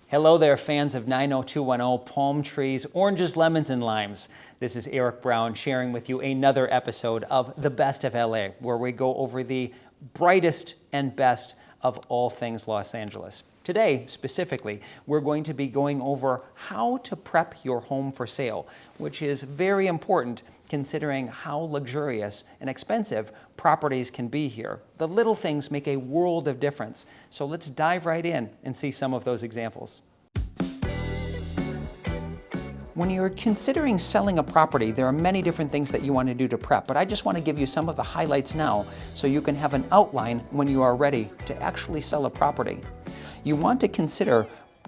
Hello there, fans of 90210, palm trees, oranges, lemons, and limes. This is Erik Brown sharing with you another episode of The Best of LA, where we go over the brightest and best of all things Los Angeles. Today, specifically, we're going to be going over how to prep your home for sale, which is very important considering how luxurious and expensive properties can be here. The little things make a world of difference. So let's dive right in and see some of those examples. When you're considering selling a property, there are many different things that you want to do to prep, but I just want to give you some of the highlights now so you can have an outline when you are ready to actually sell a property. You want to consider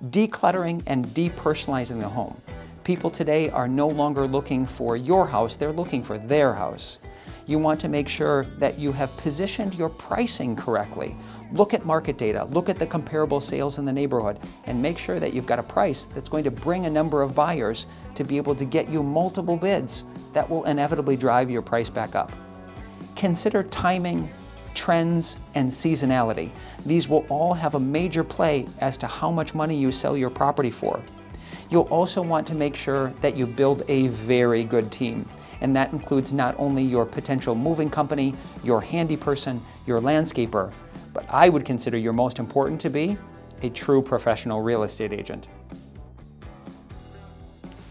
decluttering and depersonalizing the home. People today are no longer looking for your house, they're looking for their house. You want to make sure that you have positioned your pricing correctly. Look at market data, look at the comparable sales in the neighborhood, and make sure that you've got a price that's going to bring a number of buyers to be able to get you multiple bids that will inevitably drive your price back up. Consider timing, trends, and seasonality. These will all have a major play as to how much money you sell your property for. You'll also want to make sure that you build a very good team, and that includes not only your potential moving company, your handy person, your landscaper, but I would consider your most important to be a true professional real estate agent.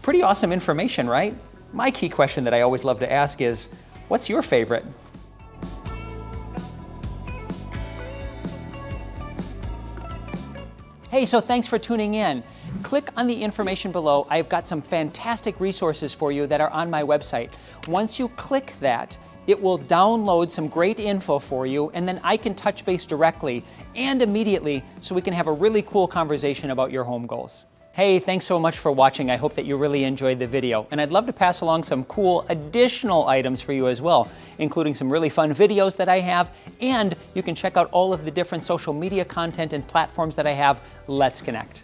Pretty awesome information, right? My key question that I always love to ask is, what's your favorite? Hey, so thanks for tuning in. Click on the information below. I've got some fantastic resources for you that are on my website. Once you click that, it will download some great info for you, and then I can touch base directly and immediately so we can have a really cool conversation about your home goals. Hey, thanks so much for watching. I hope that you really enjoyed the video, and I'd love to pass along some cool additional items for you as well, including some really fun videos that I have, and you can check out all of the different social media content and platforms that I have. Let's connect.